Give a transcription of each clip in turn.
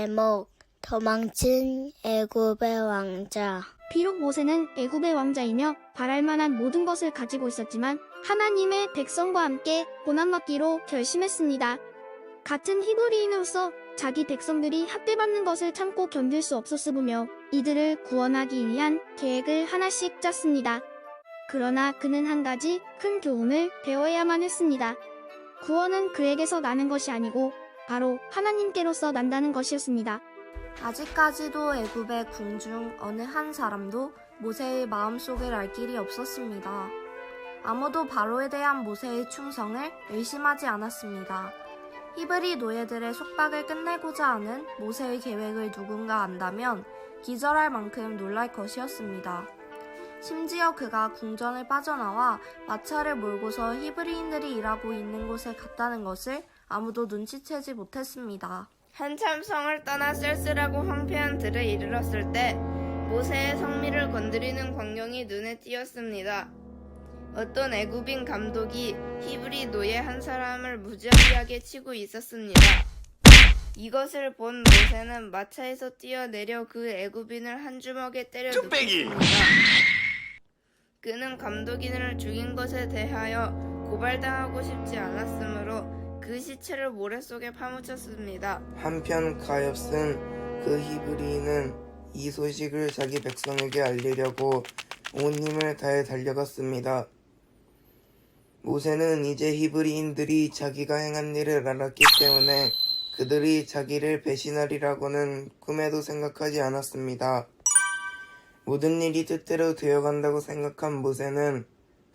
제목 도망친 애굽의 왕자. 비록 모세는 애굽의 왕자이며 바랄 만한 모든 것을 가지고 있었지만 하나님의 백성과 함께 고난받기로 결심했습니다. 같은 히브리인으로서 자기 백성들이 학대받는 것을 참고 견딜 수 없었으며 이들을 구원하기 위한 계획을 하나씩 짰습니다. 그러나 그는 한 가지 큰 교훈을 배워야만 했습니다. 구원은 그에게서 나는 것이 아니고 바로 하나님께로서 난다는 것이었습니다. 아직까지도 애굽의 궁 중 어느 한 사람도 모세의 마음속을 알 길이 없었습니다. 아무도 바로에 대한 모세의 충성을 의심하지 않았습니다. 히브리 노예들의 속박을 끝내고자 하는 모세의 계획을 누군가 안다면 기절할 만큼 놀랄 것이었습니다. 심지어 그가 궁전을 빠져나와 마차를 몰고서 히브리인들이 일하고 있는 곳에 갔다는 것을 아무도 눈치채지 못했습니다. 한참 성을 떠나 쓸쓸하고 황폐한 들에 이르렀을 때 모세의 성미를 건드리는 광경이 눈에 띄었습니다. 어떤 애굽인 감독이 히브리 노예 한 사람을 무지하게 치고 있었습니다. 이것을 본 모세는 마차에서 뛰어내려 그 애굽인을 한 주먹에 때려 눕혔습니다. 그는 감독인을 죽인 것에 대하여 고발당하고 싶지 않았으므로 그 시체를 모래 속에 파묻혔습니다. 한편 가엾은 그 히브리인은 이 소식을 자기 백성에게 알리려고 온 힘을 다해 달려갔습니다. 모세는 이제 히브리인들이 자기가 행한 일을 알았기 때문에 그들이 자기를 배신하리라고는 꿈에도 생각하지 않았습니다. 모든 일이 뜻대로 되어간다고 생각한 모세는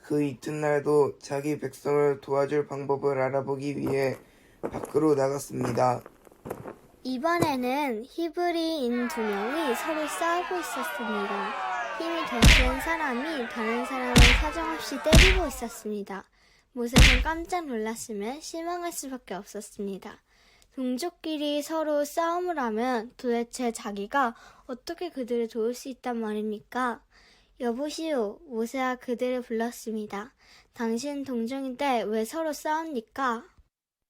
그 이튿날도 자기 백성을 도와줄 방법을 알아보기 위해 밖으로 나갔습니다. 이번에는 히브리인 2명이 서로 싸우고 있었습니다. 힘이 더 센 사람이 다른 사람을 사정없이 때리고 있었습니다. 모세는 깜짝 놀랐으며 실망할 수밖에 없었습니다. 동족끼리 서로 싸움을 하면 도대체 자기가 어떻게 그들을 도울 수 있단 말입니까? 여보시오, 모세가 그들을 불렀습니다. 당신 동족인데 왜 서로 싸웁니까?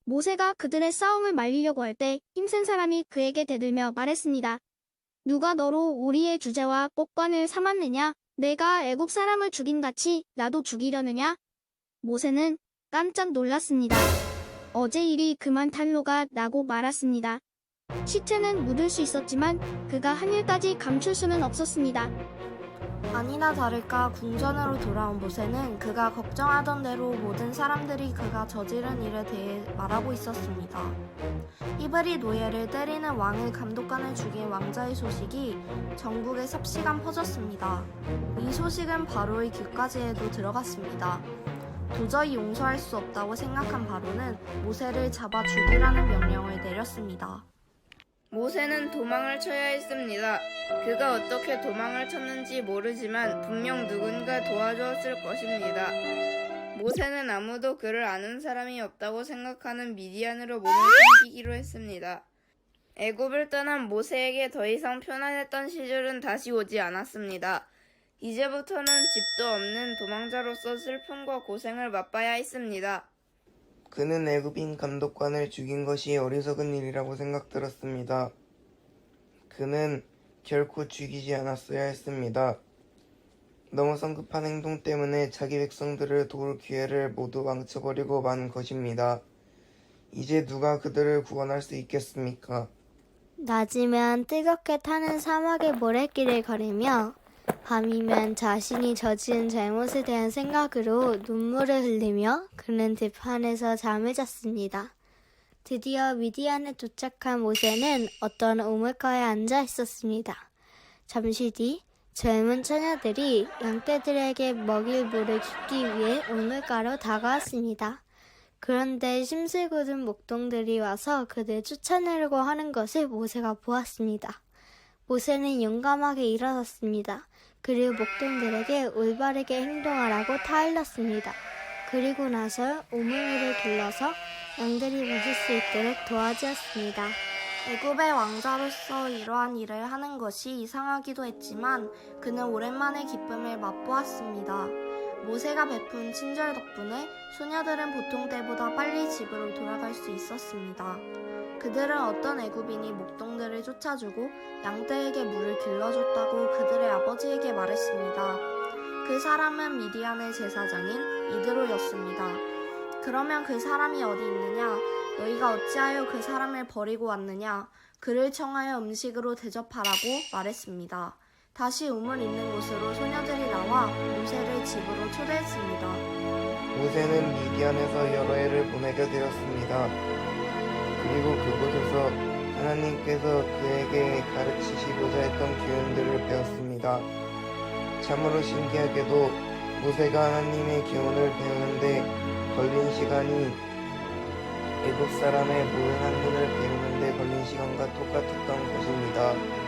모세가 그들의 싸움을 말리려고 할 때 힘센 사람이 그에게 대들며 말했습니다. 누가 너로 우리의 주제와 꽃관을 삼았느냐? 내가 애굽 사람을 죽인같이 나도 죽이려느냐? 모세는 깜짝 놀랐습니다. 어제 일이 그만 탄로가 나고 말았습니다. 시체는 묻을 수 있었지만 그가 한 일까지 감출 수는 없었습니다. 아니나 다를까 궁전으로 돌아온 모세는 그가 걱정하던 대로 모든 사람들이 그가 저지른 일에 대해 말하고 있었습니다. 히브리 노예를 때리는 왕의 감독관을 죽인 왕자의 소식이 전국에 삽시간 퍼졌습니다. 이 소식은 바로의 귀까지에도 들어갔습니다. 도저히 용서할 수 없다고 생각한 바로는 모세를 잡아 죽이라는 명령을 내렸습니다. 모세는 도망을 쳐야 했습니다. 그가 어떻게 도망을 쳤는지 모르지만 분명 누군가 도와주었을 것입니다. 모세는 아무도 그를 아는 사람이 없다고 생각하는 미디안으로 몸을 숨기기로 했습니다. 애굽을 떠난 모세에게 더 이상 편안했던 시절은 다시 오지 않았습니다. 이제부터는 집도 없는 도망자로서 슬픔과 고생을 맛봐야 했습니다. 그는 애굽인 감독관을 죽인 것이 어리석은 일이라고 생각들었습니다. 그는 결코 죽이지 않았어야 했습니다. 너무 성급한 행동 때문에 자기 백성들을 도울 기회를 모두 망쳐버리고 만 것입니다. 이제 누가 그들을 구원할 수 있겠습니까? 낮이면 뜨겁게 타는 사막의 모래길을 걸으며 밤이면 자신이 저지른 잘못에 대한 생각으로 눈물을 흘리며 그는 들판에서 잠을 잤습니다. 드디어 미디안에 도착한 모세는 어떤 우물가에 앉아 있었습니다. 잠시 뒤 젊은 처녀들이 양떼들에게 먹일 물을 줍기 위해 우물가로 다가왔습니다. 그런데 심술궂은 목동들이 와서 그들 쫓아내려고 하는 것을 모세가 보았습니다. 모세는 용감하게 일어섰습니다. 그리고 목동들에게 올바르게 행동하라고 타일렀습니다. 그리고 나서 우물을 둘러서 양들이 마실 수 있도록 도와주었습니다. 애굽의 왕자로서 이러한 일을 하는 것이 이상하기도 했지만 그는 오랜만에 기쁨을 맛보았습니다. 모세가 베푼 친절 덕분에 소녀들은 보통 때보다 빨리 집으로 돌아갈 수 있었습니다. 그들은 어떤 애굽인이 목동들을 쫓아주고 양떼에게 물을 길러줬다고 그들의 아버지에게 말했습니다. 그 사람은 미디안의 제사장인 이드로였습니다. 그러면 그 사람이 어디 있느냐? 너희가 어찌하여 그 사람을 버리고 왔느냐? 그를 청하여 음식으로 대접하라고 말했습니다. 다시 우물 있는 곳으로 소녀들이 나와 모세를 집으로 초대했습니다. 모세는 미디안에서 여러 해를 보내게 되었습니다. 그리고 그곳에서 하나님께서 그에게 가르치시고자 했던 교훈들을 배웠습니다. 참으로 신기하게도 모세가 하나님의 교훈을 배우는데 걸린 시간이 애굽 사람의 모든 학문을 배우는데 걸린 시간과 똑같았던 것입니다.